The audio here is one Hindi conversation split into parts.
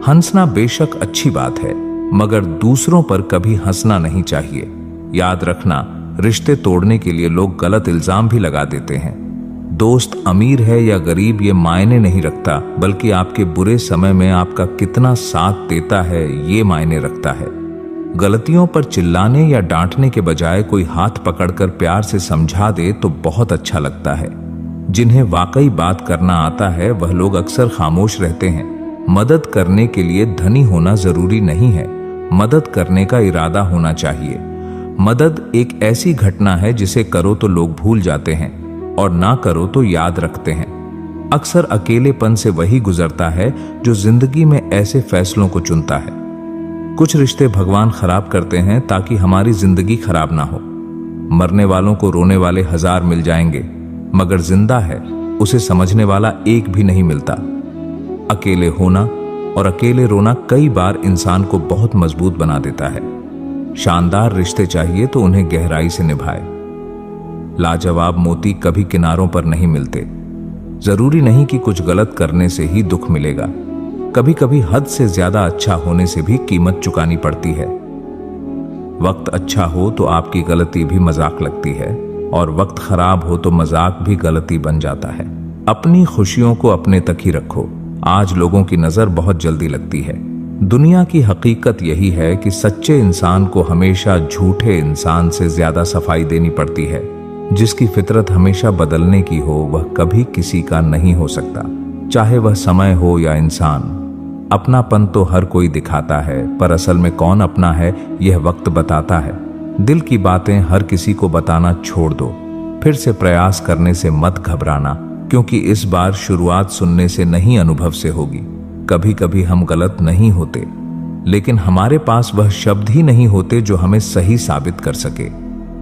हंसना बेशक अच्छी बात है, मगर दूसरों पर कभी हंसना नहीं चाहिए। याद रखना, रिश्ते तोड़ने के लिए लोग गलत इल्जाम भी लगा देते हैं। दोस्त अमीर है या गरीब ये मायने नहीं रखता, बल्कि आपके बुरे समय में आपका कितना साथ देता है ये मायने रखता है। गलतियों पर चिल्लाने या डांटने के बजाय कोई हाथ पकड़कर प्यार से समझा दे तो बहुत अच्छा लगता है। जिन्हें वाकई बात करना आता है वह लोग अक्सर खामोश रहते हैं। मदद करने के लिए धनी होना जरूरी नहीं है, मदद करने का इरादा होना चाहिए। मदद एक ऐसी घटना है जिसे करो तो लोग भूल जाते हैं और ना करो तो याद रखते हैं। अक्सर अकेलेपन से वही गुजरता है जो जिंदगी में ऐसे फैसलों को चुनता है। कुछ रिश्ते भगवान खराब करते हैं ताकि हमारी जिंदगी खराब ना हो। मरने वालों को रोने वाले 1000 मिल जाएंगे, मगर जिंदा है उसे समझने वाला एक भी नहीं मिलता। अकेले होना और अकेले रोना कई बार इंसान को बहुत मजबूत बना देता है। शानदार रिश्ते चाहिए तो उन्हें गहराई से निभाए। लाजवाब मोती कभी किनारों पर नहीं मिलते। जरूरी नहीं कि कुछ गलत करने से ही दुख मिलेगा। कभी कभी हद से ज्यादा अच्छा होने से भी कीमत चुकानी पड़ती है। वक्त अच्छा हो तो आपकी गलती भी मजाक लगती है, और वक्त खराब हो तो मजाक भी गलती बन जाता है। अपनी खुशियों को अपने तक ही रखो। आज लोगों की नजर बहुत जल्दी लगती है। दुनिया की हकीकत यही है कि सच्चे इंसान को हमेशा झूठे इंसान से ज्यादा सफाई देनी पड़ती है। जिसकी फितरत हमेशा बदलने की हो वह कभी किसी का नहीं हो सकता, चाहे वह समय हो या इंसान। अपनापन तो हर कोई दिखाता है, पर असल में कौन अपना है यह वक्त बताता है। दिल की बातें हर किसी को बताना छोड़ दो। फिर से प्रयास करने से मत घबराना, क्योंकि इस बार शुरुआत सुनने से नहीं अनुभव से होगी। कभी कभी हम गलत नहीं होते, लेकिन हमारे पास वह शब्द ही नहीं होते जो हमें सही साबित कर सके।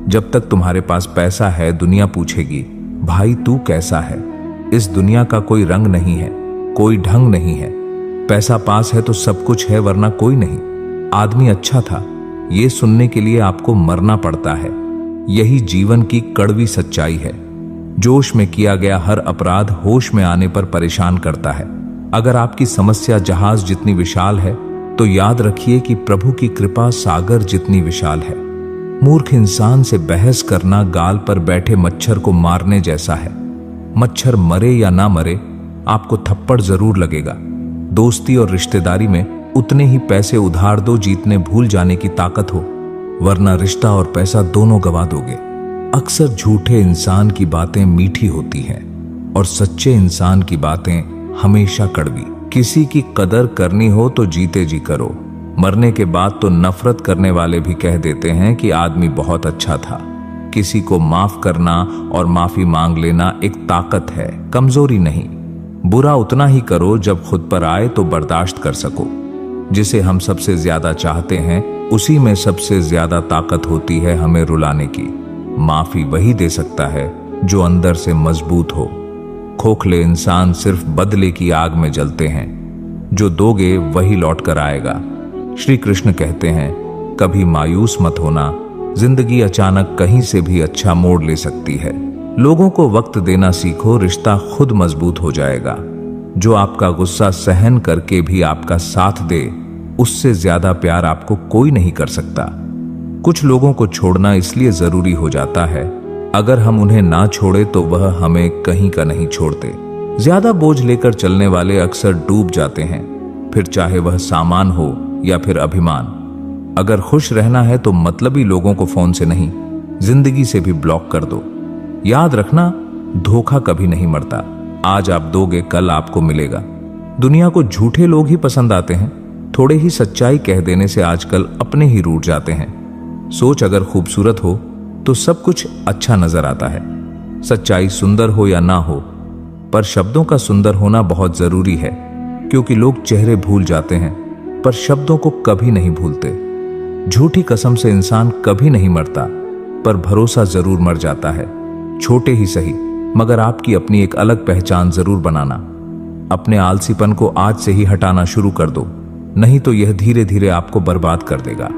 जब तक तुम्हारे पास पैसा है दुनिया पूछेगी, भाई तू कैसा है। इस दुनिया का कोई रंग नहीं है, कोई ढंग नहीं है। पैसा पास है तो सब कुछ है, वरना कोई नहीं। आदमी अच्छा था, ये सुनने के लिए आपको मरना पड़ता है। यही जीवन की कड़वी सच्चाई है। जोश में किया गया हर अपराध होश में आने पर परेशान करता है। अगर आपकी समस्या जहाज जितनी विशाल है तो याद रखिए कि प्रभु की कृपा सागर जितनी विशाल है। मूर्ख इंसान से बहस करना गाल पर बैठे मच्छर को मारने जैसा है। मच्छर मरे या ना मरे, आपको थप्पड़ जरूर लगेगा। दोस्ती और रिश्तेदारी में उतने ही पैसे उधार दो जितने भूल जाने की ताकत हो, वरना रिश्ता और पैसा दोनों गवा दोगे। अक्सर झूठे इंसान की बातें मीठी होती हैं और सच्चे इंसान की बातें हमेशा कड़वी। किसी की कदर करनी हो तो जीते जी करो। मरने के बाद तो नफरत करने वाले भी कह देते हैं कि आदमी बहुत अच्छा था। किसी को माफ करना और माफी मांग लेना एक ताकत है, कमजोरी नहीं। बुरा उतना ही करो जब खुद पर आए तो बर्दाश्त कर सको। जिसे हम सबसे ज्यादा चाहते हैं उसी में सबसे ज्यादा ताकत होती है हमें रुलाने की। माफी वही दे सकता है जो अंदर से मजबूत हो। खोखले इंसान सिर्फ बदले की आग में जलते हैं। जो दोगे वही लौट कर आएगा। श्री कृष्ण कहते हैं, कभी मायूस मत होना, जिंदगी अचानक कहीं से भी अच्छा मोड़ ले सकती है। लोगों को वक्त देना सीखो, रिश्ता खुद मजबूत हो जाएगा। जो आपका गुस्सा सहन करके भी आपका साथ दे, उससे ज्यादा प्यार आपको कोई नहीं कर सकता। कुछ लोगों को छोड़ना इसलिए जरूरी हो जाता है, अगर हम उन्हें ना छोड़े तो वह हमें कहीं का नहीं छोड़ते। ज्यादा बोझ लेकर चलने वाले अक्सर डूब जाते हैं, फिर चाहे वह सामान हो या फिर अभिमान। अगर खुश रहना है तो मतलबी लोगों को फोन से नहीं, जिंदगी से भी ब्लॉक कर दो। याद रखना, धोखा कभी नहीं मरता। आज आप दोगे कल आपको मिलेगा। दुनिया को झूठे लोग ही पसंद आते हैं। थोड़े ही सच्चाई कह देने से आजकल अपने ही रूठ जाते हैं। सोच अगर खूबसूरत हो तो सब कुछ अच्छा नजर आता है। सच्चाई सुंदर हो या ना हो, पर शब्दों का सुंदर होना बहुत जरूरी है, क्योंकि लोग चेहरे भूल जाते हैं पर शब्दों को कभी नहीं भूलते। झूठी कसम से इंसान कभी नहीं मरता, पर भरोसा जरूर मर जाता है। छोटे ही सही, मगर आपकी अपनी एक अलग पहचान जरूर बनाना। अपने आलसीपन को आज से ही हटाना शुरू कर दो, नहीं तो यह धीरे धीरे आपको बर्बाद कर देगा।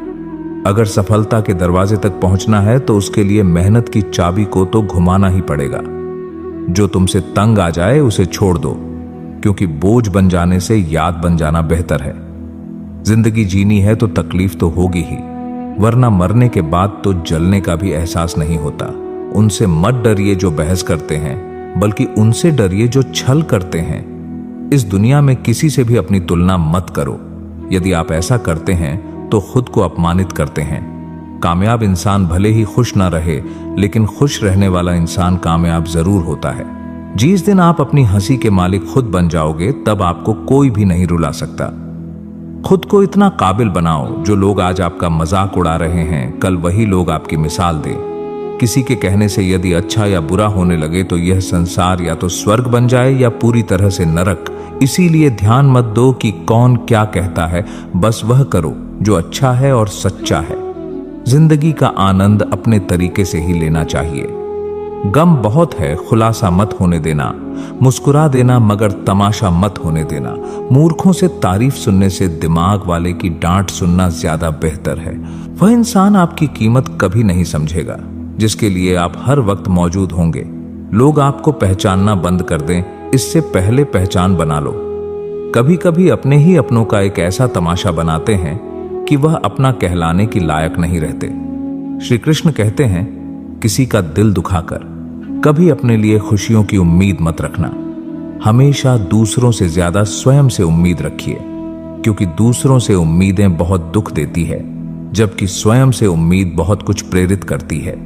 अगर सफलता के दरवाजे तक पहुंचना है तो उसके लिए मेहनत की चाबी को तो घुमाना ही पड़ेगा। जो तुमसे तंग आ जाए उसे छोड़ दो, क्योंकि बोझ बन जाने से याद बन जाना बेहतर है। जिंदगी जीनी है तो तकलीफ तो होगी ही, वरना मरने के बाद तो जलने का भी एहसास नहीं होता। उनसे मत डरिए जो बहस करते हैं, बल्कि उनसे डरिए जो छल करते हैं। इस दुनिया में किसी से भी अपनी तुलना मत करो। यदि आप ऐसा करते हैं तो खुद को अपमानित करते हैं। कामयाब इंसान भले ही खुश ना रहे, लेकिन खुश रहने वाला इंसान कामयाब जरूर होता है। जिस दिन आप अपनी हंसी के मालिक खुद बन जाओगे, तब आपको कोई भी नहीं रुला सकता। खुद को इतना काबिल बनाओ, जो लोग आज आपका मजाक उड़ा रहे हैं, कल वही लोग आपकी मिसाल दें। किसी के कहने से यदि अच्छा या बुरा होने लगे तो यह संसार या तो स्वर्ग बन जाए या पूरी तरह से नरक। इसीलिए ध्यान मत दो कि कौन क्या कहता है, बस वह करो जो अच्छा है और सच्चा है। जिंदगी का आनंद अपने तरीके से ही लेना चाहिए। गम बहुत है, खुलासा मत होने देना। मुस्कुरा देना मगर तमाशा मत होने देना। मूर्खों से तारीफ सुनने से दिमाग वाले की डांट सुनना ज्यादा बेहतर है। वह इंसान आपकी कीमत कभी नहीं समझेगा जिसके लिए आप हर वक्त मौजूद होंगे। लोग आपको पहचानना बंद कर दें, इससे पहले पहचान बना लो। कभी कभी अपने ही अपनों का एक ऐसा तमाशा बनाते हैं कि वह अपना कहलाने की लायक नहीं रहते। श्री कृष्ण कहते हैं, किसी का दिल दुखाकर कभी अपने लिए खुशियों की उम्मीद मत रखना। हमेशा दूसरों से ज्यादा स्वयं से उम्मीद रखिए, क्योंकि दूसरों से उम्मीदें बहुत दुख देती है, जबकि स्वयं से उम्मीद बहुत कुछ प्रेरित करती है।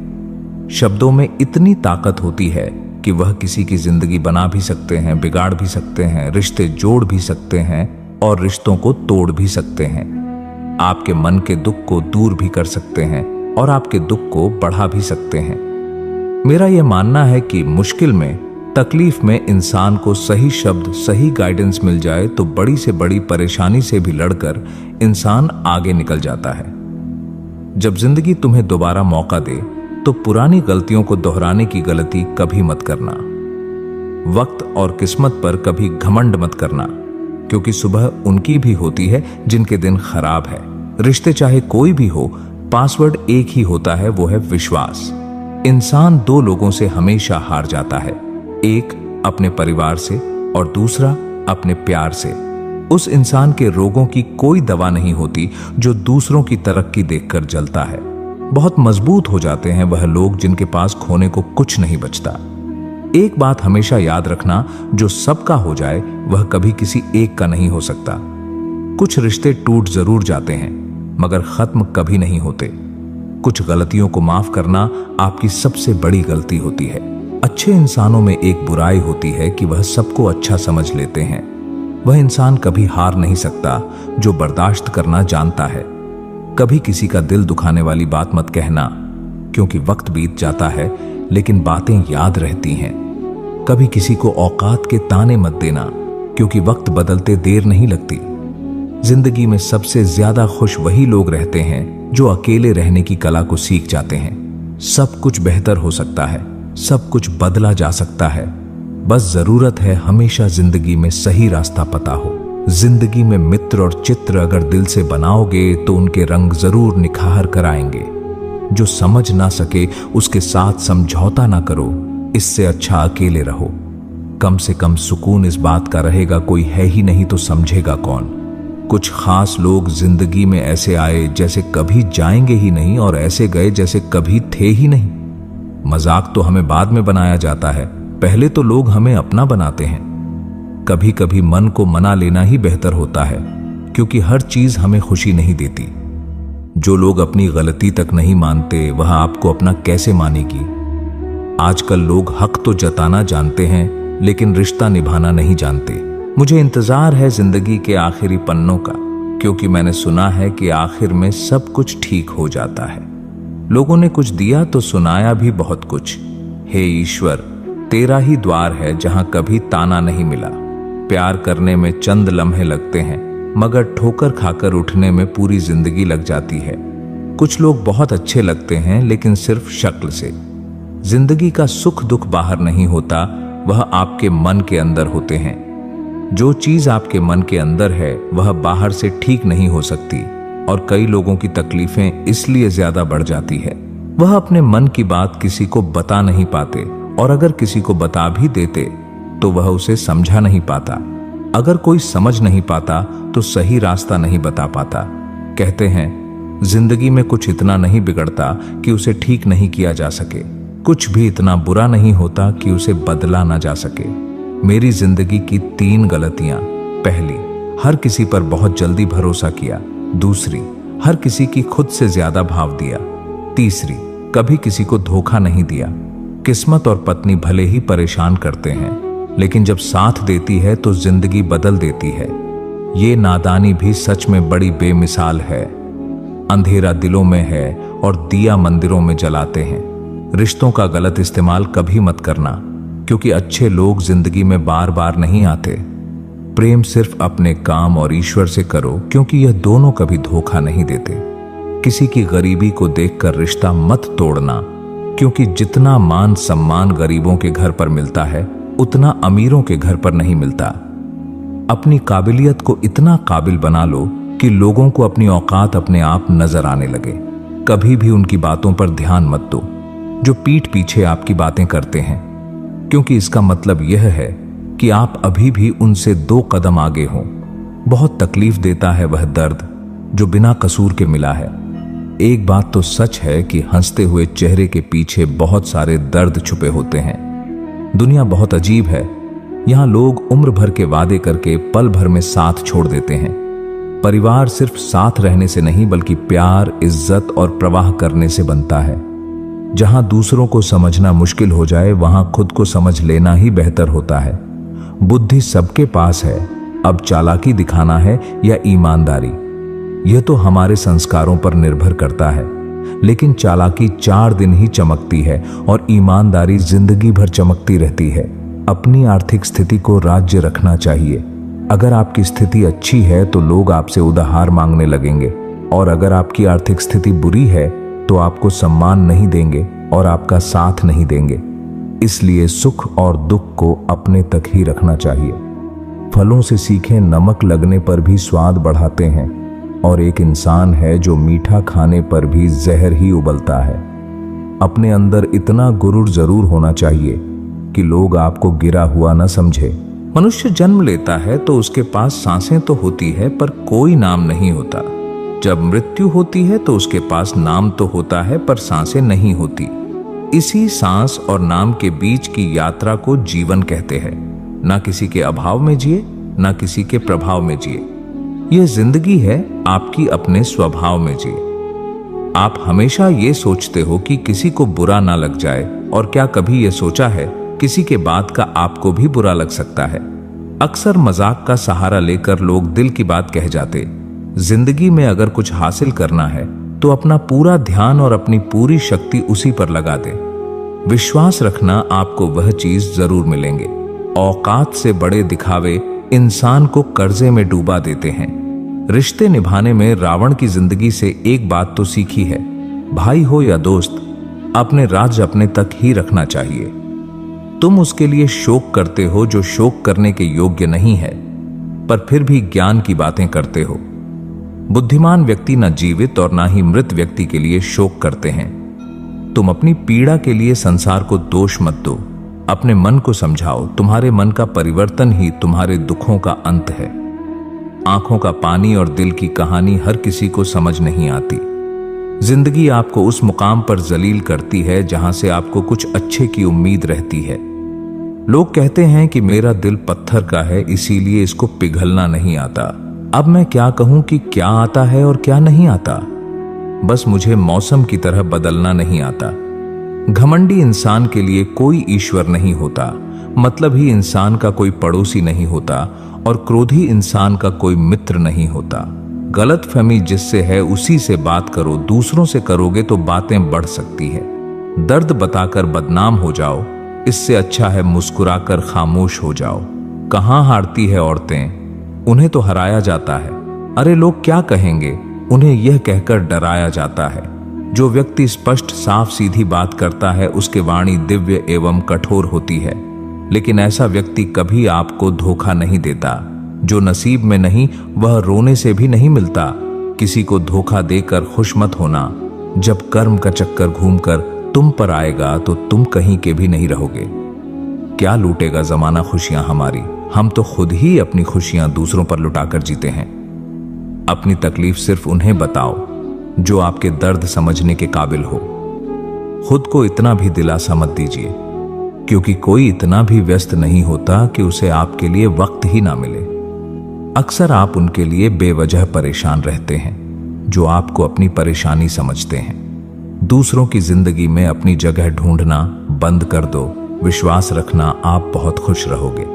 शब्दों में इतनी ताकत होती है कि वह किसी की जिंदगी बना भी सकते हैं, बिगाड़ भी सकते हैं, रिश्ते जोड़ भी सकते हैं और रिश्तों को तोड़ भी सकते हैं। आपके मन के दुख को दूर भी कर सकते हैं और आपके दुख को बढ़ा भी सकते हैं। मेरा यह मानना है कि मुश्किल में, तकलीफ में इंसान को सही शब्द, सही गाइडेंस मिल जाए तो बड़ी से बड़ी परेशानी से भी लड़कर इंसान आगे निकल जाता है। जब जिंदगी तुम्हें दोबारा मौका दे तो पुरानी गलतियों को दोहराने की गलती कभी मत करना। वक्त और किस्मत पर कभी घमंड मत करना, क्योंकि सुबह उनकी भी होती है जिनके दिन खराब है। रिश्ते चाहे कोई भी हो, पासवर्ड एक ही होता है, वो है विश्वास। इंसान दो लोगों से हमेशा हार जाता है, एक अपने परिवार से और दूसरा अपने प्यार से। उस इंसान के रोगों की कोई दवा नहीं होती जो दूसरों की तरक्की देखकर जलता है। बहुत मजबूत हो जाते हैं वह लोग जिनके पास खोने को कुछ नहीं बचता। एक बात हमेशा याद रखना, जो सबका हो जाए वह कभी किसी एक का नहीं हो सकता। कुछ रिश्ते टूट जरूर जाते हैं, मगर खत्म कभी नहीं होते। कुछ गलतियों को माफ करना आपकी सबसे बड़ी गलती होती है। अच्छे इंसानों में एक बुराई होती है कि वह सबको अच्छा समझ लेते हैं। वह इंसान कभी हार नहीं सकता जो बर्दाश्त करना जानता है। कभी किसी का दिल दुखाने वाली बात मत कहना, क्योंकि वक्त बीत जाता है लेकिन बातें याद रहती हैं। कभी किसी को औकात के ताने मत देना, क्योंकि वक्त बदलते देर नहीं लगती। जिंदगी में सबसे ज्यादा खुश वही लोग रहते हैं जो अकेले रहने की कला को सीख जाते हैं। सब कुछ बेहतर हो सकता है, सब कुछ बदला जा सकता है, बस जरूरत है हमेशा जिंदगी में सही रास्ता पता हो। जिंदगी में मित्र और चित्र अगर दिल से बनाओगे तो उनके रंग जरूर निखार कर आएंगे। जो समझ ना सके उसके साथ समझौता ना करो, इससे अच्छा अकेले रहो। कम से कम सुकून इस बात का रहेगा कोई है ही नहीं तो समझेगा कौन। कुछ खास लोग जिंदगी में ऐसे आए जैसे कभी जाएंगे ही नहीं, और ऐसे गए जैसे कभी थे ही नहीं। मजाक तो हमें बाद में बनाया जाता है, पहले तो लोग हमें अपना बनाते हैं। कभी कभी मन को मना लेना ही बेहतर होता है, क्योंकि हर चीज हमें खुशी नहीं देती। जो लोग अपनी गलती तक नहीं मानते, वह आपको अपना कैसे मानेगी। आजकल लोग हक तो जताना जानते हैं, लेकिन रिश्ता निभाना नहीं जानते। मुझे इंतजार है जिंदगी के आखिरी पन्नों का, क्योंकि मैंने सुना है कि आखिर में सब कुछ ठीक हो जाता है। लोगों ने कुछ दिया तो सुनाया भी बहुत कुछ। हे ईश्वर, तेरा ही द्वार है जहां कभी ताना नहीं मिला। प्यार करने में चंद लम्हे लगते हैं, मगर ठोकर खाकर उठने में पूरी जिंदगी लग जाती है। कुछ लोग बहुत अच्छे लगते हैं, लेकिन सिर्फ शक्ल से। जिंदगी का सुख दुख बाहर नहीं होता, वह आपके मन के अंदर होते हैं। जो चीज आपके मन के अंदर है वह बाहर से ठीक नहीं हो सकती, और कई लोगों की तकलीफें इसलिए ज्यादा बढ़ जाती है। वह अपने मन की बात किसी को बता नहीं पाते, और अगर किसी को बता भी देते तो वह उसे समझा नहीं पाता। अगर कोई समझ नहीं पाता तो सही रास्ता नहीं बता पाता। कहते हैं जिंदगी में कुछ इतना नहीं बिगड़ता कि उसे ठीक नहीं किया जा सके, कुछ भी इतना बुरा नहीं होता कि उसे बदला ना जा सके। मेरी जिंदगी की 3 गलतियां। पहली, हर किसी पर बहुत जल्दी भरोसा किया। दूसरी, हर किसी की खुद से ज्यादा भाव दिया। तीसरी, कभी किसी को धोखा नहीं दिया। किस्मत और पत्नी भले ही परेशान करते हैं, लेकिन जब साथ देती है तो जिंदगी बदल देती है। ये नादानी भी सच में बड़ी बेमिसाल है। अंधेरा दिलों में है और दिया मंदिरों में जलाते हैं। रिश्तों का गलत इस्तेमाल कभी मत करना, क्योंकि अच्छे लोग जिंदगी में बार बार नहीं आते। प्रेम सिर्फ अपने काम और ईश्वर से करो, क्योंकि यह दोनों कभी धोखा नहीं देते। किसी की गरीबी को देखकर रिश्ता मत तोड़ना, क्योंकि जितना मान सम्मान गरीबों के घर पर मिलता है उतना अमीरों के घर पर नहीं मिलता। अपनी काबिलियत को इतना काबिल बना लो कि लोगों को अपनी औकात अपने आप नजर आने लगे। कभी भी उनकी बातों पर ध्यान मत दो जो पीठ पीछे आपकी बातें करते हैं, क्योंकि इसका मतलब यह है कि आप अभी भी उनसे 2 कदम आगे हो। बहुत तकलीफ देता है वह दर्द जो बिना कसूर के मिला है। एक बात तो सच है कि हंसते हुए चेहरे के पीछे बहुत सारे दर्द छुपे होते हैं। दुनिया बहुत अजीब है। यहां लोग उम्र भर के वादे करके पल भर में साथ छोड़ देते हैं। परिवार सिर्फ साथ रहने से नहीं, बल्कि प्यार, इज्जत और प्रवाह करने से बनता है। जहां दूसरों को समझना मुश्किल हो जाए, वहां खुद को समझ लेना ही बेहतर होता है। बुद्धि सबके पास है, अब चालाकी दिखाना है या ईमानदारी, यह तो हमारे संस्कारों पर निर्भर करता है। लेकिन चालाकी 4 दिन ही चमकती है और ईमानदारी जिंदगी भर चमकती रहती है। अपनी आर्थिक स्थिति को राज्य रखना चाहिए। अगर आपकी स्थिति अच्छी है तो लोग आपसे उधार मांगने लगेंगे, और अगर आपकी आर्थिक स्थिति बुरी है तो आपको सम्मान नहीं देंगे और आपका साथ नहीं देंगे। इसलिए सुख और दुख को अपने तक ही रखना चाहिए। फलों से सीखें, नमक लगने पर भी स्वाद बढ़ाते हैं, और एक इंसान है जो मीठा खाने पर भी जहर ही उबलता है। अपने अंदर इतना गुरूर जरूर होना चाहिए कि लोग आपको गिरा हुआ न समझे। मनुष्य जन्म लेता है तो उसके पास सांसें तो होती है, पर कोई नाम नहीं होता। जब मृत्यु होती है तो उसके पास नाम तो होता है, पर सांसें नहीं होती। इसी सांस और नाम के बीच की यात्रा को जीवन कहते हैं। ना किसी के अभाव में जिए, ना किसी के प्रभाव में जिए। यह जिंदगी है आपकी अपने स्वभाव में जिए। आप हमेशा ये सोचते हो कि किसी को बुरा ना लग जाए, और क्या कभी यह सोचा है किसी के बात का आपको भी बुरा लग सकता है? अक्सर मजाक का सहारा लेकर लोग दिल की बात कह जाते। जिंदगी में अगर कुछ हासिल करना है तो अपना पूरा ध्यान और अपनी पूरी शक्ति उसी पर लगा दे। विश्वास रखना, आपको वह चीज जरूर मिलेंगे। औकात से बड़े दिखावे इंसान को कर्जे में डूबा देते हैं। रिश्ते निभाने में रावण की जिंदगी से एक बात तो सीखी है, भाई हो या दोस्त, अपने राज अपने तक ही रखना चाहिए। तुम उसके लिए शोक करते हो जो शोक करने के योग्य नहीं है, पर फिर भी ज्ञान की बातें करते हो। बुद्धिमान व्यक्ति न जीवित और ना ही मृत व्यक्ति के लिए शोक करते हैं। तुम अपनी पीड़ा के लिए संसार को दोष मत दो, अपने मन को समझाओ। तुम्हारे मन का परिवर्तन ही तुम्हारे दुखों का अंत है। आंखों का पानी और दिल की कहानी हर किसी को समझ नहीं आती। जिंदगी आपको उस मुकाम पर जलील करती है जहां से आपको कुछ अच्छे की उम्मीद रहती है। लोग कहते हैं कि मेरा दिल पत्थर का है, इसीलिए इसको पिघलना नहीं आता। अब मैं क्या कहूं कि क्या आता है और क्या नहीं आता। बस मुझे मौसम की तरह बदलना नहीं आता। घमंडी इंसान के लिए कोई ईश्वर नहीं होता, मतलब ही इंसान का कोई पड़ोसी नहीं होता, और क्रोधी इंसान का कोई मित्र नहीं होता। गलतफहमी जिससे है उसी से बात करो, दूसरों से करोगे तो बातें बढ़ सकती है। दर्द बताकर बदनाम हो जाओ, इससे अच्छा है मुस्कुराकर खामोश हो जाओ। कहां हारती है औरतें, उन्हें तो हराया जाता है। अरे लोग क्या कहेंगे, उन्हें यह कहकर डराया जाता है। जो व्यक्ति स्पष्ट साफ सीधी बात करता है उसके वाणी दिव्य एवं कठोर होती है, लेकिन ऐसा व्यक्ति कभी आपको धोखा नहीं देता। जो नसीब में नहीं वह रोने से भी नहीं मिलता। किसी को धोखा देकर खुश मत होना। जब कर्म का चक्कर घूमकर तुम पर आएगा तो तुम कहीं के भी नहीं रहोगे। क्या लूटेगा जमाना खुशियां हमारी, हम तो खुद ही अपनी खुशियां दूसरों पर लुटाकर जीते हैं। अपनी तकलीफ सिर्फ उन्हें बताओ जो आपके दर्द समझने के काबिल हो। खुद को इतना भी दिलासा मत दीजिए, क्योंकि कोई इतना भी व्यस्त नहीं होता कि उसे आपके लिए वक्त ही ना मिले। अक्सर आप उनके लिए बेवजह परेशान रहते हैं जो आपको अपनी परेशानी समझते हैं। दूसरों की जिंदगी में अपनी जगह ढूंढना बंद कर दो। विश्वास रखना, आप बहुत खुश रहोगे।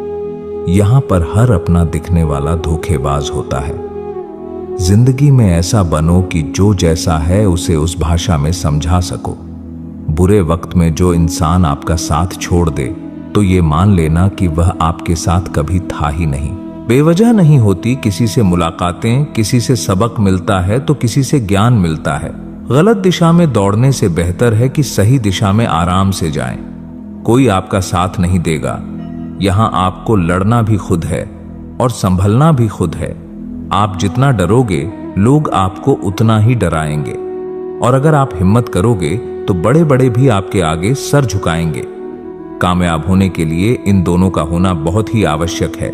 यहां पर हर अपना दिखने वाला धोखेबाज होता है। जिंदगी में ऐसा बनो कि जो जैसा है उसे उस भाषा में समझा सको। बुरे वक्त में जो इंसान आपका साथ छोड़ दे तो ये मान लेना कि वह आपके साथ कभी था ही नहीं। बेवजह नहीं होती किसी से मुलाकातें, किसी से सबक मिलता है तो किसी से ज्ञान मिलता है। गलत दिशा में दौड़ने से बेहतर है कि सही दिशा में आराम से जाएं। कोई आपका साथ नहीं देगा। यहां आपको लड़ना भी खुद है और संभलना भी खुद है। आप जितना डरोगे लोग आपको उतना ही डराएंगे, और अगर आप हिम्मत करोगे तो बड़े बड़े भी आपके आगे सर झुकाएंगे। कामयाब होने के लिए इन दोनों का होना बहुत ही आवश्यक है।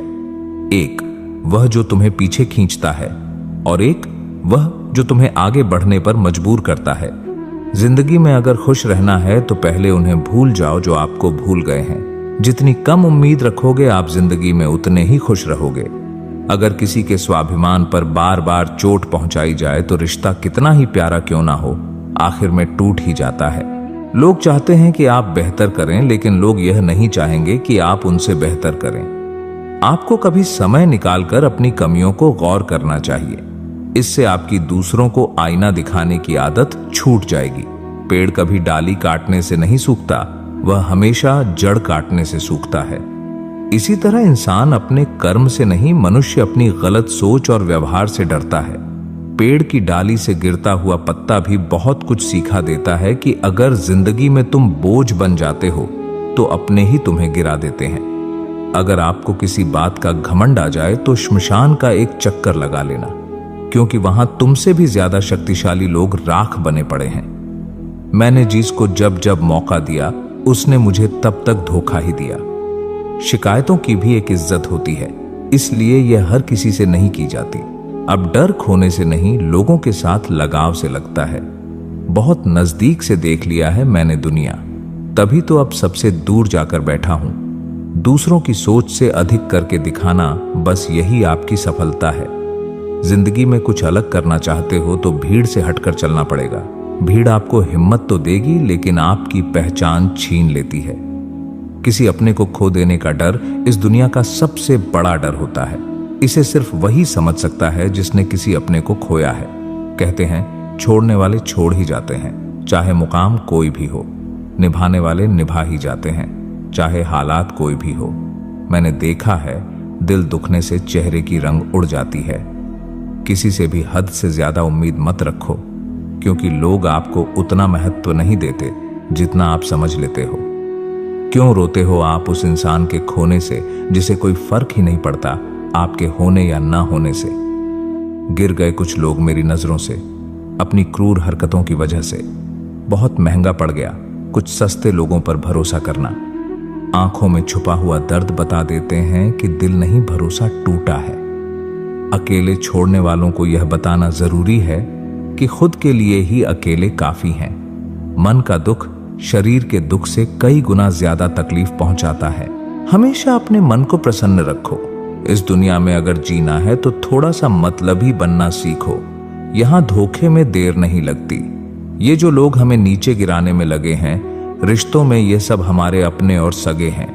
एक वह जो तुम्हें पीछे खींचता है, और एक वह जो तुम्हें आगे बढ़ने पर मजबूर करता है। जिंदगी में अगर खुश रहना है तो पहले उन्हें भूल जाओ जो आपको भूल गए हैं। जितनी कम उम्मीद रखोगे आप जिंदगी में उतने ही खुश रहोगे। अगर किसी के स्वाभिमान पर बार बार चोट पहुंचाई जाए तो रिश्ता कितना ही प्यारा क्यों ना हो, आखिर में टूट ही जाता है। लोग चाहते हैं कि आप बेहतर करें, लेकिन लोग यह नहीं चाहेंगे कि आप उनसे बेहतर करें। आपको कभी समय निकालकर अपनी कमियों को गौर करना चाहिए। इससे आपकी दूसरों को आईना दिखाने की आदत छूट जाएगी। पेड़ कभी डाली काटने से नहीं सूखता, वह हमेशा जड़ काटने से सूखता है। इसी तरह इंसान अपने कर्म से नहीं, मनुष्य अपनी गलत सोच और व्यवहार से डरता है। पेड़ की डाली से गिरता हुआ पत्ता भी बहुत कुछ सीखा देता है कि अगर जिंदगी में तुम बोझ बन जाते हो तो अपने ही तुम्हें गिरा देते हैं। अगर आपको किसी बात का घमंड आ जाए तो श्मशान का एक चक्कर लगा लेना, क्योंकि वहां तुमसे भी ज्यादा शक्तिशाली लोग राख बने पड़े हैं। मैंने जिसको जब जब मौका दिया उसने मुझे तब तक धोखा ही दिया। शिकायतों की भी एक इज्जत होती है, इसलिए यह हर किसी से नहीं की जाती। अब डर खोने से नहीं, लोगों के साथ लगाव से लगता है। बहुत नजदीक से देख लिया है मैंने दुनिया, तभी तो अब सबसे दूर जाकर बैठा हूं। दूसरों की सोच से अधिक करके दिखाना, बस यही आपकी सफलता है। जिंदगी में कुछ अलग करना चाहते हो तो भीड़ से हटकर चलना पड़ेगा। भीड़ आपको हिम्मत तो देगी, लेकिन आपकी पहचान छीन लेती है। किसी अपने को खो देने का डर इस दुनिया का सबसे बड़ा डर होता है। इसे सिर्फ वही समझ सकता है जिसने किसी अपने को खोया है। कहते हैं छोड़ने वाले छोड़ ही जाते हैं, चाहे मुकाम कोई भी हो। निभाने वाले निभा ही जाते हैं, चाहे हालात कोई भी हो। मैंने देखा है, दिल दुखने से चेहरे की रंग उड़ जाती है। किसी से भी हद से ज्यादा उम्मीद मत रखो, क्योंकि लोग आपको उतना महत्व नहीं देते जितना आप समझ लेते हो। क्यों रोते हो आप उस इंसान के खोने से जिसे कोई फर्क ही नहीं पड़ता आपके होने या ना होने से। गिर गए कुछ लोग मेरी नजरों से अपनी क्रूर हरकतों की वजह से। बहुत महंगा पड़ गया कुछ सस्ते लोगों पर भरोसा करना। आंखों में छुपा हुआ दर्द बता देते हैं कि दिल नहीं, भरोसा टूटा है। अकेले छोड़ने वालों को यह बताना जरूरी है कि खुद के लिए ही अकेले काफी हैं। मन का दुख शरीर के दुख से कई गुना ज्यादा तकलीफ पहुंचाता है। हमेशा अपने मन को प्रसन्न रखो। इस दुनिया में अगर जीना है तो थोड़ा सा मतलबी बनना सीखो। यहां धोखे में देर नहीं लगती। ये जो लोग हमें नीचे गिराने में लगे हैं, रिश्तों में ये सब हमारे अपने और सगे हैं।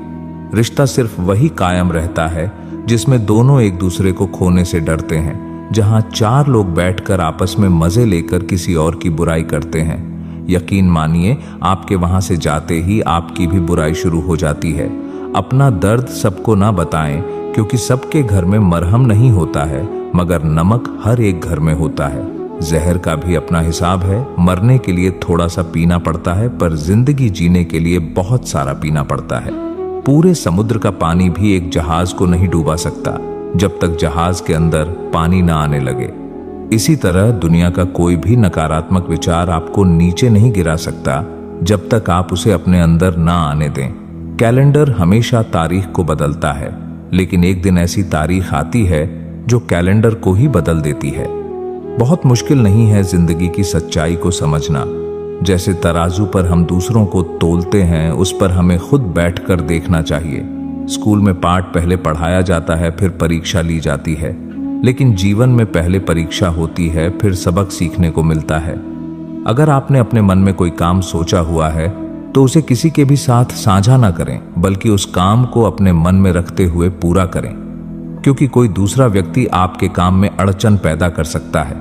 रिश्ता सिर्फ वही कायम रहता है जिसमें दोनों एक दूसरे को खोने से डरते हैं। जहां चार लोग बैठकर आपस में मजे लेकर किसी और की बुराई करते हैं, यकीन मानिए आपके वहां से जाते ही आपकी भी बुराई शुरू हो जाती है। अपना दर्द सबको ना बताएं, क्योंकि सबके घर में मरहम नहीं होता है, मगर नमक हर एक घर में होता है। जहर का भी अपना हिसाब है। मरने के लिए थोड़ा सा पीना पड़ता है, पर जिंदगी जीने के लिए बहुत सारा पीना पड़ता है। पूरे समुद्र का पानी भी एक जहाज को नहीं डूबा सकता जब तक जहाज के अंदर पानी ना आने लगे। इसी तरह दुनिया का कोई भी नकारात्मक विचार आपको नीचे नहीं गिरा सकता जब तक आप उसे अपने अंदर ना आने दें। कैलेंडर हमेशा तारीख को बदलता है, लेकिन एक दिन ऐसी तारीख आती है जो कैलेंडर को ही बदल देती है। बहुत मुश्किल नहीं है जिंदगी की सच्चाई को समझना। जैसे तराजू पर हम दूसरों को तोलते हैं, उस पर हमें खुद बैठकर देखना चाहिए। स्कूल में पाठ पहले पढ़ाया जाता है, फिर परीक्षा ली जाती है, लेकिन जीवन में पहले परीक्षा होती है, फिर सबक सीखने को मिलता है। अगर आपने अपने मन में कोई काम सोचा हुआ है तो उसे किसी के भी साथ साझा ना करें, बल्कि उस काम को अपने मन में रखते हुए पूरा करें, क्योंकि कोई दूसरा व्यक्ति आपके काम में अड़चन पैदा कर सकता है।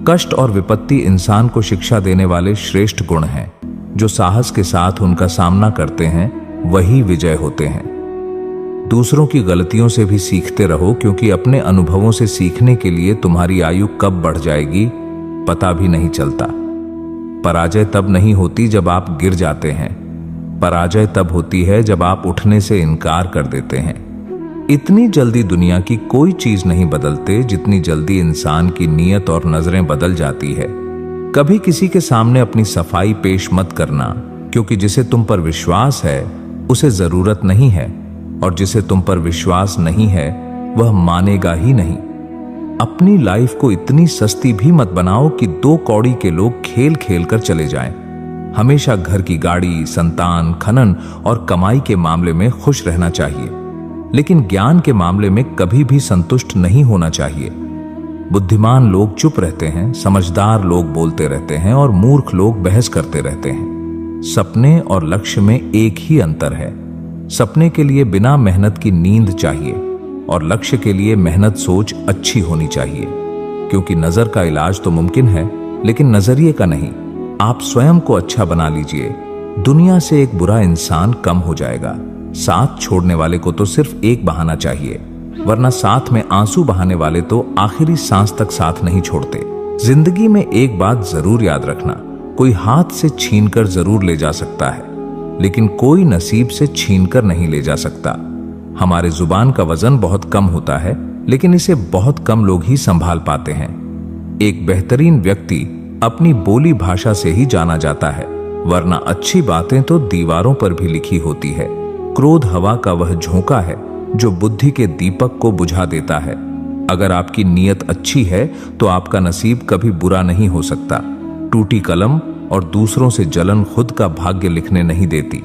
कष्ट और विपत्ति इंसान को शिक्षा देने वाले श्रेष्ठ गुण हैं। जो साहस के साथ उनका सामना करते हैं वही विजय होते हैं। दूसरों की गलतियों से भी सीखते रहो, क्योंकि अपने अनुभवों से सीखने के लिए तुम्हारी आयु कब बढ़ जाएगी पता भी नहीं चलता। पराजय तब नहीं होती जब आप गिर जाते हैं, पराजय तब होती है जब आप उठने से इनकार कर देते हैं। इतनी जल्दी दुनिया की कोई चीज नहीं बदलते जितनी जल्दी इंसान की नीयत और नजरें बदल जाती है। कभी किसी के सामने अपनी सफाई पेश मत करना, क्योंकि जिसे तुम पर विश्वास है उसे जरूरत नहीं है, और जिसे तुम पर विश्वास नहीं है वह मानेगा ही नहीं। अपनी लाइफ को इतनी सस्ती भी मत बनाओ कि 2 कौड़ी के लोग खेल खेल कर चले जाएं। हमेशा घर की गाड़ी, संतान, खनन और कमाई के मामले में खुश रहना चाहिए, लेकिन ज्ञान के मामले में कभी भी संतुष्ट नहीं होना चाहिए। बुद्धिमान लोग चुप रहते हैं, समझदार लोग बोलते रहते हैं और मूर्ख लोग बहस करते रहते हैं। सपने और लक्ष्य में एक ही अंतर है। सपने के लिए बिना मेहनत की नींद चाहिए और लक्ष्य के लिए मेहनत सोच अच्छी होनी चाहिए, क्योंकि नजर का इलाज तो मुमकिन है, लेकिन नजरिए का नहीं। आप स्वयं को अच्छा बना लीजिए, दुनिया से एक बुरा इंसान कम हो जाएगा। साथ छोड़ने वाले को तो सिर्फ एक बहाना चाहिए, वरना साथ में आंसू बहाने वाले तो आखिरी सांस तक साथ नहीं छोड़ते। जिंदगी में एक बात जरूर याद रखना, कोई हाथ से छीनकर जरूर ले जा सकता है, लेकिन कोई नसीब से छीनकर नहीं ले जा सकता। हमारे जुबान का वजन बहुत कम होता है, लेकिन इसे बहुत कम लोग ही संभाल पाते हैं। एक बेहतरीन व्यक्ति अपनी बोली भाषा से ही जाना जाता है, वरना अच्छी बातें तो दीवारों पर भी लिखी होती है। क्रोध हवा का वह झोंका है जो बुद्धि के दीपक को बुझा देता है। अगर आपकी नीयत अच्छी है तो आपका नसीब कभी बुरा नहीं हो सकता। टूटी कलम और दूसरों से जलन खुद का भाग्य लिखने नहीं देती।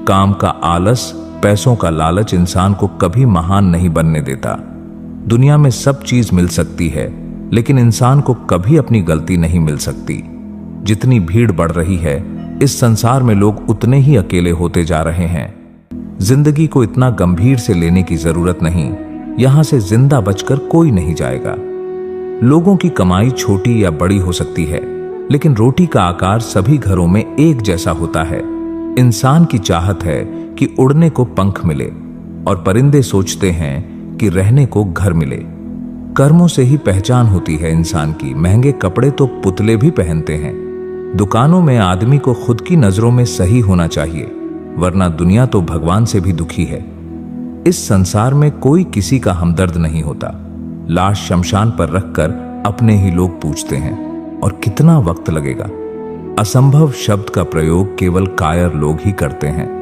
काम का आलस, पैसों का लालच इंसान को कभी महान नहीं बनने देता। दुनिया में सब चीज मिल सकती है, लेकिन इंसान को कभी अपनी गलती नहीं मिल सकती। जितनी भीड़ बढ़ रही है इस संसार में लोग उतने ही अकेले होते जा रहे हैं। जिंदगी को इतना गंभीर से लेने की जरूरत नहीं, यहां से जिंदा बचकर कोई नहीं जाएगा। लोगों की कमाई छोटी या बड़ी हो सकती है, लेकिन रोटी का आकार सभी घरों में एक जैसा होता है। इंसान की चाहत है कि उड़ने को पंख मिले, और परिंदे सोचते हैं कि रहने को घर मिले। कर्मों से ही पहचान होती है इंसान की। महंगे कपड़े तो पुतले भी पहनते हैं। दुकानों में आदमी को खुद की नजरों में सही होना चाहिए, वरना दुनिया तो भगवान से भी दुखी है। इस संसार में कोई किसी का हमदर्द नहीं होता। लाश शमशान पर रखकर अपने ही लोग पूछते हैं, और कितना वक्त लगेगा। असंभव शब्द का प्रयोग केवल कायर लोग ही करते हैं।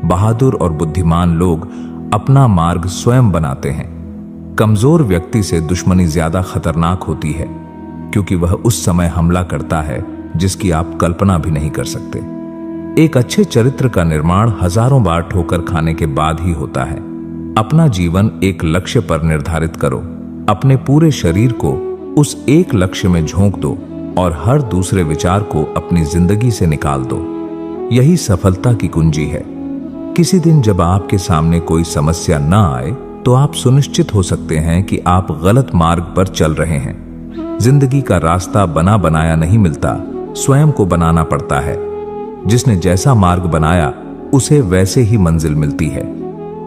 बहादुर और बुद्धिमान लोग अपना मार्ग स्वयं बनाते हैं। कमजोर व्यक्ति से दुश्मनी ज्यादा खतरनाक होती है, क्योंकि वह उस समय हमला करता है जिसकी आप कल्पना भी नहीं कर सकते। एक अच्छे चरित्र का निर्माण हजारों बार ठोकर खाने के बाद ही होता है। अपना जीवन एक लक्ष्य पर निर्धारित करो। अपने पूरे शरीर को उस एक लक्ष्य में झोंक दो और हर दूसरे विचार को अपनी जिंदगी से निकाल दो। यही सफलता की कुंजी है। किसी दिन जब आपके सामने कोई समस्या ना आए तो आप सुनिश्चित हो सकते हैं कि आप गलत मार्ग पर चल रहे हैं। जिंदगी का रास्ता बना बनाया नहीं मिलता, स्वयं को बनाना पड़ता है। जिसने जैसा मार्ग बनाया उसे वैसे ही मंजिल मिलती है।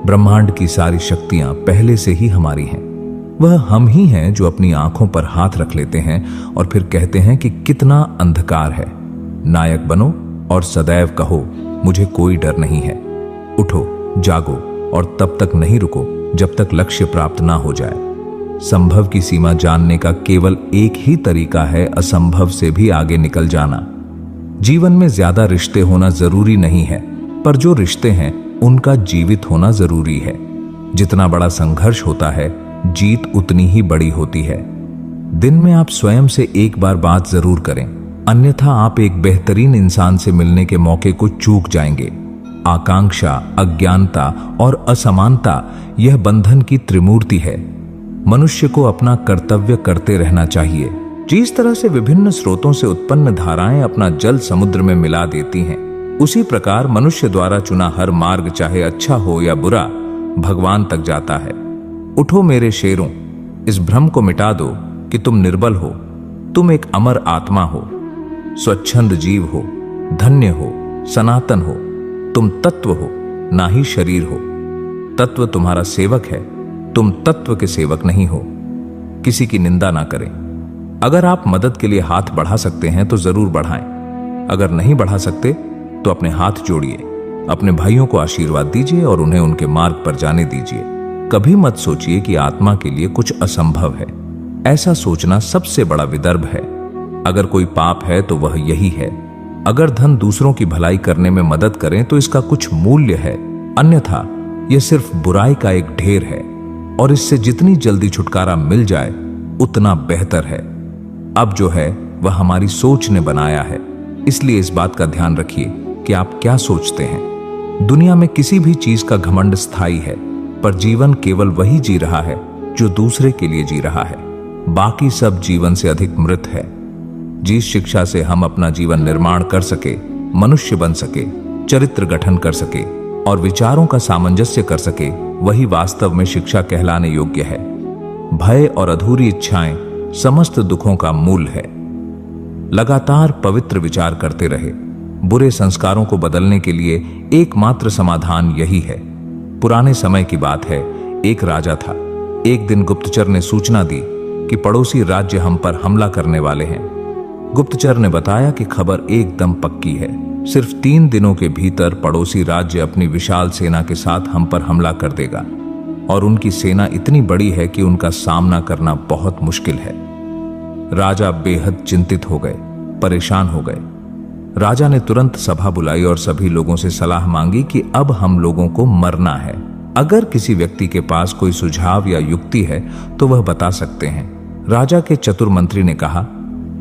ब्रह्मांड की सारी शक्तियां पहले से ही हमारी हैं। वह हम ही हैं जो अपनी आंखों पर हाथ रख लेते हैं और फिर कहते हैं कि कितना अंधकार है। नायक बनो और सदैव कहो, मुझे कोई डर नहीं है। उठो, जागो और तब तक नहीं रुको जब तक लक्ष्य प्राप्त ना हो जाए। संभव की सीमा जानने का केवल एक ही तरीका है, असंभव से भी आगे निकल जाना। जीवन में ज्यादा रिश्ते होना जरूरी नहीं है, पर जो रिश्ते हैं उनका जीवित होना जरूरी है। जितना बड़ा संघर्ष होता है, जीत उतनी ही बड़ी होती है। दिन में आप स्वयं से एक बार बात जरूर करें, अन्यथा आप एक बेहतरीन इंसान से मिलने के मौके को चूक जाएंगे। आकांक्षा, अज्ञानता और असमानता यह बंधन की त्रिमूर्ति है। मनुष्य को अपना कर्तव्य करते रहना चाहिए। जिस तरह से विभिन्न स्रोतों से उत्पन्न धाराएं अपना जल समुद्र में मिला देती हैं, उसी प्रकार मनुष्य द्वारा चुना हर मार्ग, चाहे अच्छा हो या बुरा, भगवान तक जाता है। उठो मेरे शेरों, इस भ्रम को मिटा दो कि तुम निर्बल हो। तुम एक अमर आत्मा हो, स्वच्छंद जीव हो, धन्य हो, सनातन हो। तुम तत्व हो, ना ही शरीर हो। तत्व तुम्हारा सेवक है, तुम तत्व के सेवक नहीं हो। किसी की निंदा ना करें। अगर आप मदद के लिए हाथ बढ़ा सकते हैं तो जरूर बढ़ाएं। अगर नहीं बढ़ा सकते तो अपने हाथ जोड़िए, अपने भाइयों को आशीर्वाद दीजिए और उन्हें उनके मार्ग पर जाने दीजिए। कभी मत सोचिए कि आत्मा के लिए कुछ असंभव है। ऐसा सोचना सबसे बड़ा विदर्भ है। अगर कोई पाप है तो वह यही है। अगर धन दूसरों की भलाई करने में मदद करें तो इसका कुछ मूल्य है, अन्यथा यह सिर्फ बुराई का एक ढेर है और इससे जितनी जल्दी छुटकारा मिल जाए उतना बेहतर है। अब जो है वह हमारी सोच ने बनाया है, इसलिए इस बात का ध्यान रखिए कि आप क्या सोचते हैं। दुनिया में किसी भी चीज का घमंड स्थायी है, पर जीवन केवल वही जी रहा है जो दूसरे के लिए जी रहा है। बाकी सब जीवन से अधिक मृत है। जिस शिक्षा से हम अपना जीवन निर्माण कर सके, मनुष्य बन सके, चरित्र गठन कर सके और विचारों का सामंजस्य कर सके, वही वास्तव में शिक्षा कहलाने योग्य है। भय और अधूरी इच्छाएं समस्त दुखों का मूल है। लगातार पवित्र विचार करते रहे। बुरे संस्कारों को बदलने के लिए एकमात्र समाधान यही है। पुराने समय की बात है, एक राजा था। एक दिन गुप्तचर ने सूचना दी कि पड़ोसी राज्य हम पर हमला करने वाले हैं। गुप्तचर ने बताया कि खबर एकदम पक्की है। सिर्फ 3 दिनों के भीतर पड़ोसी राज्य अपनी विशाल सेना के साथ हम पर हमला कर देगा और उनकी सेना इतनी बड़ी है कि उनका सामना करना बहुत मुश्किल है। राजा बेहद चिंतित हो गए, परेशान हो गए। राजा ने तुरंत सभा बुलाई और सभी लोगों से सलाह मांगी कि अब हम लोगों को मरना है। अगर किसी व्यक्ति के पास कोई सुझाव या युक्ति है तो वह बता सकते हैं। राजा के चतुर मंत्री ने कहा,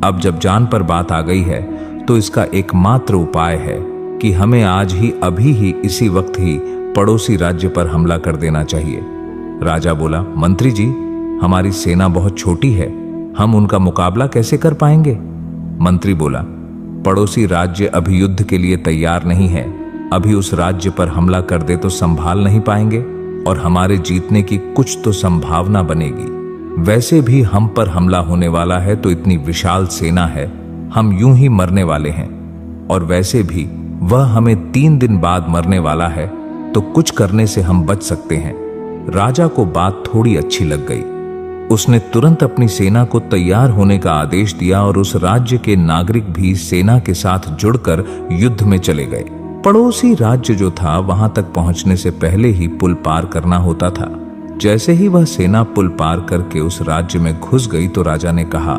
अब जब जान पर बात आ गई है तो इसका एकमात्र उपाय है कि हमें आज ही, अभी ही, इसी वक्त ही पड़ोसी राज्य पर हमला कर देना चाहिए। राजा बोला, मंत्री जी, हमारी सेना बहुत छोटी है, हम उनका मुकाबला कैसे कर पाएंगे? मंत्री बोला, पड़ोसी राज्य अभी युद्ध के लिए तैयार नहीं है। अभी उस राज्य पर हमला कर दे तो संभाल नहीं पाएंगे और हमारे जीतने की कुछ तो संभावना बनेगी। वैसे भी हम पर हमला होने वाला है तो इतनी विशाल सेना है, हम यूं ही मरने वाले हैं। और वैसे भी वह हमें 3 दिन बाद मरने वाला है, तो कुछ करने से हम बच सकते हैं। राजा को बात थोड़ी अच्छी लग गई। उसने तुरंत अपनी सेना को तैयार होने का आदेश दिया और उस राज्य के नागरिक भी सेना के साथ जुड़कर युद्ध में चले गए। पड़ोसी राज्य जो था वहां तक पहुंचने से पहले ही पुल पार करना होता था। जैसे ही वह सेना पुल पार करके उस राज्य में घुस गई तो राजा ने कहा,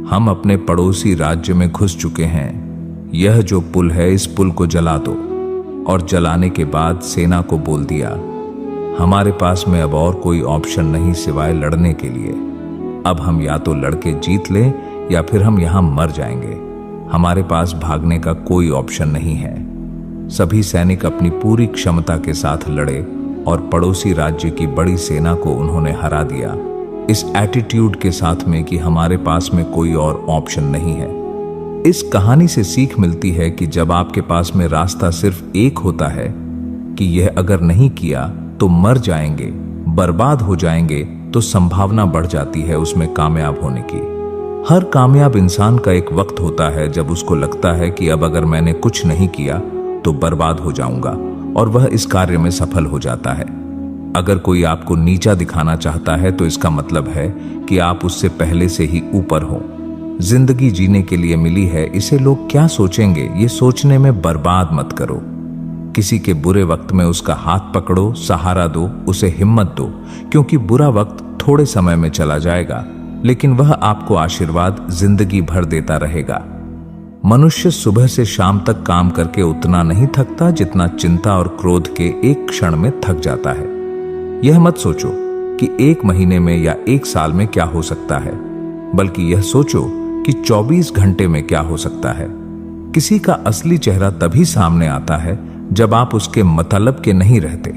हम अपने पड़ोसी राज्य में घुस चुके हैं। यह जो पुल है, इस पुल को जला दो। और जलाने के बाद सेना को बोल दिया, हमारे पास में अब और कोई ऑप्शन नहीं सिवाय लड़ने के लिए। अब हम या तो लड़के जीत लें या फिर हम यहां मर जाएंगे। हमारे पास भागने का कोई ऑप्शन नहीं है। सभी सैनिक अपनी पूरी क्षमता के साथ लड़े और पड़ोसी राज्य की बड़ी सेना को उन्होंने हरा दिया, इस एटीट्यूड के साथ में कि हमारे पास में कोई और ऑप्शन नहीं है। इस कहानी से सीख मिलती है कि जब आपके पास में रास्ता सिर्फ एक होता है कि यह अगर नहीं किया तो मर जाएंगे, बर्बाद हो जाएंगे, तो संभावना बढ़ जाती है उसमें कामयाब होने की। हर कामयाब इंसान का एक वक्त होता है जब उसको लगता है कि अब अगर मैंने कुछ नहीं किया तो बर्बाद हो जाऊंगा, और वह इस कार्य में सफल हो जाता है। अगर कोई आपको नीचा दिखाना चाहता है तो इसका मतलब है कि आप उससे पहले से ही ऊपर हो। जिंदगी जीने के लिए मिली है, इसे लोग क्या सोचेंगे ये सोचने में बर्बाद मत करो। किसी के बुरे वक्त में उसका हाथ पकड़ो, सहारा दो, उसे हिम्मत दो, क्योंकि बुरा वक्त थोड़े समय में चला जाएगा, लेकिन वह आपको आशीर्वाद जिंदगी भर देता रहेगा। मनुष्य सुबह से शाम तक काम करके उतना नहीं थकता जितना चिंता और क्रोध के एक क्षण में थक जाता है। यह मत सोचो कि 1 महीने में या 1 साल में क्या हो सकता है, बल्कि यह सोचो कि 24 घंटे में क्या हो सकता है। किसी का असली चेहरा तभी सामने आता है जब आप उसके मतलब के नहीं रहते।